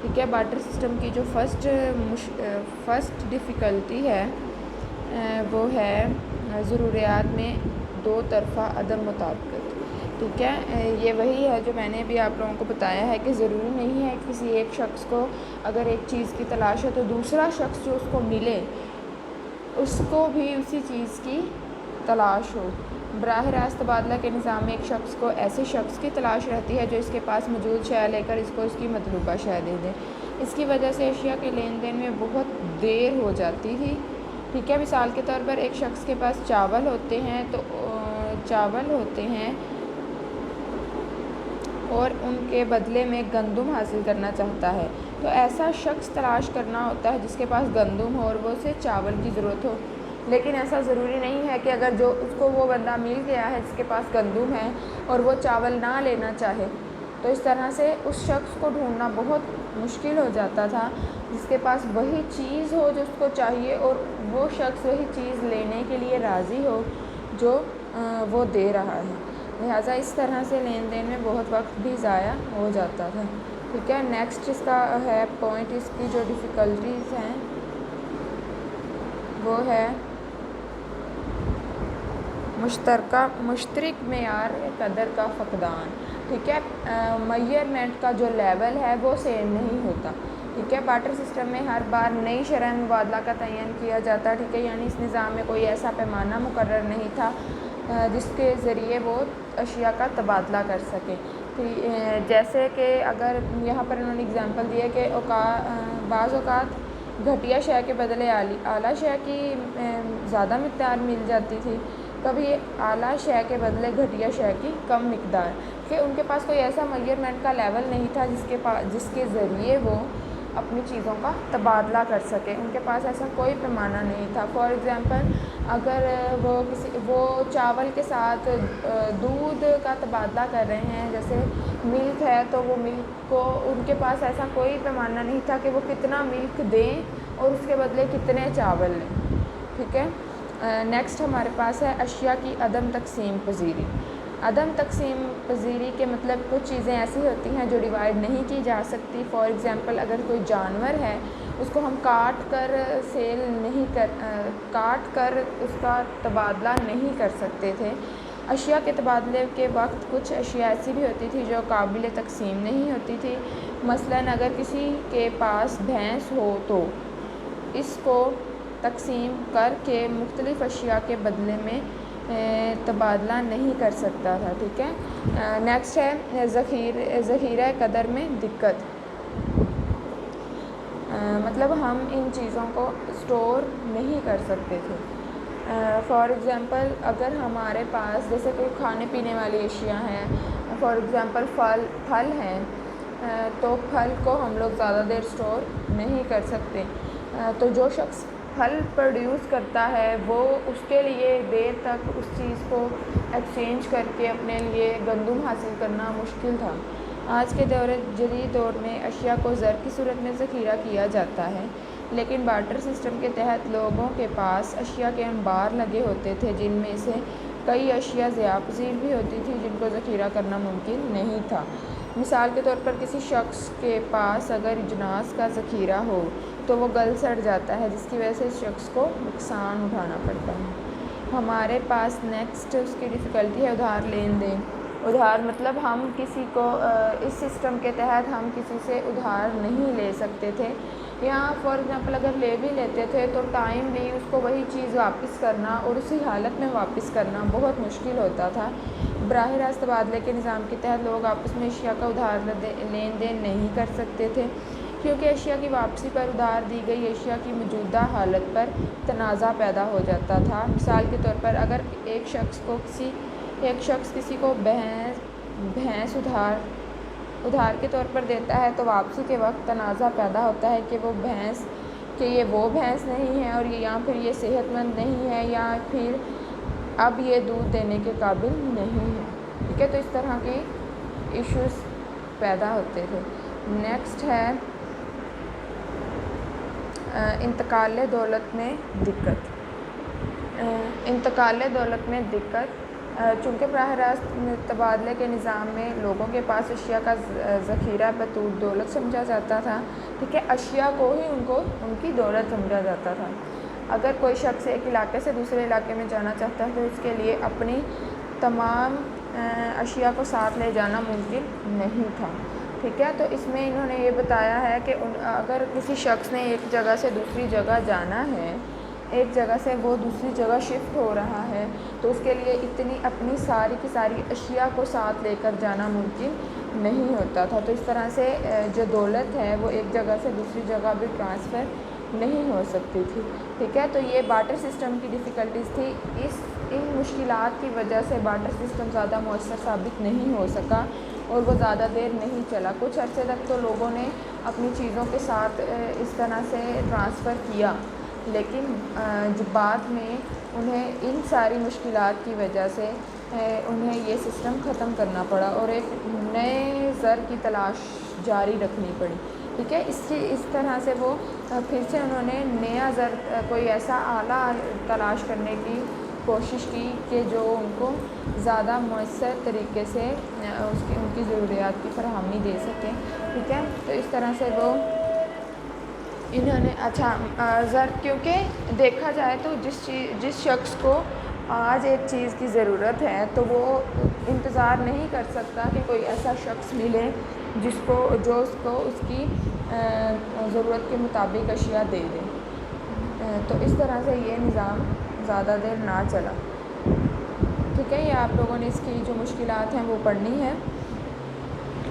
ٹھیک ہے. Barter system کی جو فرسٹ ڈیفیکلٹی ہے وہ ہے ضروریات میں دو طرفہ عدم مطابقت. ٹھیک ہے. یہ وہی ہے جو میں نے بھی آپ لوگوں کو بتایا ہے کہ ضروری نہیں ہے کسی ایک شخص کو اگر ایک چیز کی تلاش ہے تو دوسرا شخص جو اس کو ملے اس کو بھی اسی چیز کی تلاش ہو. براہ راست تبادلہ کے نظام میں ایک شخص کو ایسے شخص کی تلاش رہتی ہے جو اس کے پاس موجود شے لے کر اس کو اس کی مطلوبہ شے دے دے. اس کی وجہ سے اشیاء کے لین دین میں بہت دیر ہو جاتی تھی. ٹھیک ہے. مثال کے طور پر ایک شخص کے پاس چاول ہوتے ہیں اور ان کے بدلے میں گندم حاصل کرنا چاہتا ہے تو ایسا شخص تلاش کرنا ہوتا ہے جس کے پاس گندم ہو اور وہ اسے چاول کی ضرورت ہو. لیکن ایسا ضروری نہیں ہے کہ اگر جو اس کو وہ بندہ مل گیا ہے جس کے پاس گندم ہے اور وہ چاول نہ لینا چاہے تو اس طرح سے اس شخص کو ڈھونڈنا بہت مشکل ہو جاتا تھا جس کے پاس وہی چیز ہو جو اس کو چاہیے اور وہ شخص وہی چیز لینے کے لیے راضی ہو جو وہ دے رہا ہے. لہٰذا اس طرح سے لین دین میں بہت وقت بھی ضائع ہو جاتا تھا. ٹھیک ہے. نیکسٹ اس کا ہے پوائنٹ اس کی جو ڈیفیکلٹیز ہیں وہ ہے مشترک معیار قدر کا فقدان. ٹھیک ہے. میئرمنٹ کا جو لیول ہے وہ سیم نہیں ہوتا. ٹھیک ہے. بارٹر سسٹم میں ہر بار نئی شرح مبادلہ کا تعین کیا جاتا. ٹھیک ہے. یعنی اس نظام میں کوئی ایسا پیمانہ مقرر نہیں تھا جس کے ذریعے وہ اشیاء کا تبادلہ کر سکے. جیسے کہ اگر یہاں پر انہوں نے اگزامپل دی ہے کہ بعض اوقات گھٹیا شے کے بدلے اعلیٰ شے کی زیادہ مقدار مل جاتی تھی. کبھی اعلیٰ شے کے بدلے گھٹیا شے کی کم مقدار کہ ان کے پاس کوئی ایسا میئرمنٹ کا لیول نہیں تھا جس کے ذریعے وہ اپنی چیزوں کا تبادلہ کر سکے. ان کے پاس ایسا کوئی پیمانہ نہیں تھا. فار ایگزامپل اگر وہ چاول کے ساتھ دودھ کا تبادلہ کر رہے ہیں جیسے ملک ہے تو وہ ملک کو ان کے پاس ایسا کوئی پیمانہ نہیں تھا کہ وہ کتنا ملک دیں اور اس کے بدلے کتنے چاول لیں. ٹھیک ہے. نیکسٹ ہمارے پاس ہے اشیاء کی عدم تقسیم پذیری. عدم تقسیم پذیری کے مطلب کچھ چیزیں ایسی ہوتی ہیں جو ڈیوائڈ نہیں کی جا سکتی. فار ایگزامپل اگر کوئی جانور ہے اس کو ہم کاٹ کر اس کا تبادلہ نہیں کر سکتے تھے. اشیاء کے تبادلے کے وقت کچھ اشیاء ایسی بھی ہوتی تھی جو قابل تقسیم نہیں ہوتی تھی. مثلاً اگر کسی کے پاس بھینس ہو تو اس کو تقسیم کر کے مختلف اشیاء کے بدلے میں تبادلہ نہیں کر سکتا تھا. ٹھیک ہے. نیکسٹ ہے ذخیرہ قدر میں دقت. مطلب ہم ان چیزوں کو اسٹور نہیں کر سکتے تھے. فار ایگزامپل اگر ہمارے پاس جیسے کوئی کھانے پینے والی اشیاء ہیں فار ایگزامپل پھل ہیں تو پھل کو ہم لوگ زیادہ دیر اسٹور نہیں کر سکتے. تو جو شخص پھل پروڈیوس کرتا ہے وہ اس کے لیے دیر تک اس چیز کو ایکسچینج کر کے اپنے لیے گندم حاصل کرنا مشکل تھا. آج کے جدید دور میں اشیاء کو زر کی صورت میں ذخیرہ کیا جاتا ہے لیکن بارٹر سسٹم کے تحت لوگوں کے پاس اشیاء کے انبار لگے ہوتے تھے جن میں سے کئی اشیاء ضیاع پذیر بھی ہوتی تھی جن کو ذخیرہ کرنا ممکن نہیں تھا. مثال کے طور پر کسی شخص کے پاس اگر اجناس کا ذخیرہ ہو تو وہ گل سڑ جاتا ہے جس کی وجہ سے اس شخص کو نقصان اٹھانا پڑتا ہے. ہمارے پاس نیکسٹ اس کی ڈیفیکلٹی ہے ادھار لین دین. ادھار مطلب ہم کسی کو اس سسٹم کے تحت ہم کسی سے ادھار نہیں لے سکتے تھے. یہاں فار ایگزامپل اگر لے بھی لیتے تھے تو ٹائم بھی اس کو وہی چیز واپس کرنا اور اسی حالت میں واپس کرنا بہت مشکل ہوتا تھا. براہ راست تبادلے کے نظام کے تحت لوگ آپس میں اشیاء کا ادھار لین دین نہیں کر سکتے تھے کیونکہ اشیاء کی واپسی پر ادھار دی گئی اشیاء کی موجودہ حالت پر تنازع پیدا ہو جاتا تھا. مثال کے طور پر اگر ایک شخص کسی کو بھینس ادھار کے طور پر دیتا ہے تو واپسی کے وقت تنازع پیدا ہوتا ہے کہ یہ وہ بھینس نہیں ہے اور یا پھر یہ صحت مند نہیں ہے یا پھر اب یہ دودھ دینے کے قابل نہیں ہے. ٹھیک ہے. تو اس طرح کے ایشوز پیدا ہوتے تھے. نیکسٹ ہے انتقال دولت میں دقت. چونکہ براہ راست تبادلے کے نظام میں لوگوں کے پاس اشیاء کا ذخیرہ بطور دولت سمجھا جاتا تھا، ٹھیک ہے، اشیاء کو ہی ان کی دولت سمجھا جاتا تھا۔ اگر کوئی شخص ایک علاقے سے دوسرے علاقے میں جانا چاہتا ہے تو اس کے لیے اپنی تمام اشیاء کو ساتھ لے جانا ممکن نہیں تھا، ٹھیک ہے۔ تو اس میں انہوں نے یہ بتایا ہے کہ اگر کسی شخص نے ایک جگہ سے دوسری جگہ جانا ہے، ایک جگہ سے وہ دوسری جگہ شفٹ ہو رہا ہے، تو اس کے لیے اپنی ساری کی ساری اشیاء کو ساتھ لے کر جانا ممکن نہیں ہوتا تھا۔ تو اس طرح سے جو دولت ہے وہ ایک جگہ سے دوسری جگہ بھی ٹرانسفر نہیں ہو سکتی تھی، ٹھیک ہے۔ تو یہ بارٹر سسٹم کی ڈیفیکلٹیز تھی۔ ان مشکلات کی وجہ سے بارٹر سسٹم زیادہ مؤثر ثابت نہیں ہو سکا اور وہ زیادہ دیر نہیں چلا۔ کچھ عرصے تک تو لوگوں نے اپنی چیزوں کے ساتھ اس طرح سے ٹرانسفر کیا، لیکن جو بعد میں انہیں ان ساری مشکلات کی وجہ سے انہیں یہ سسٹم ختم کرنا پڑا اور ایک نئے زر کی تلاش جاری رکھنی پڑی، ٹھیک ہے۔ اس طرح سے وہ پھر سے انہوں نے نیا زر، کوئی ایسا آلہ تلاش کرنے کی کوشش کی کہ جو ان کو زیادہ مؤثر طریقے سے ان کی ضروریات کی فراہمی دے سکیں، ٹھیک ہے۔ تو اس طرح سے وہ انہوں نے زر، کیونکہ دیکھا جائے تو جس شخص کو آج ایک چیز کی ضرورت ہے تو وہ انتظار نہیں کر سکتا کہ کوئی ایسا شخص ملے جو اس کو اس کی ضرورت کے مطابق اشیاء دے دے۔ تو اس طرح سے یہ نظام زیادہ دیر نہ چلا، ٹھیک ہے۔ یہ آپ لوگوں نے اس کی جو مشکلات ہیں وہ پڑھنی ہے۔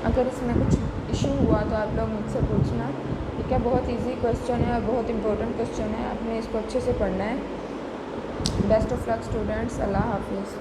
اگر اس میں کچھ ایشو ہوا تو آپ لوگ مجھ سے پوچھنا، ٹھیک ہے۔ بہت ایزی کویسچن ہے اور بہت امپورٹنٹ کویسچن ہے، آپ نے اس کو اچھے سے پڑھنا ہے۔ بیسٹ آف لک اسٹوڈنٹس، اللہ حافظ۔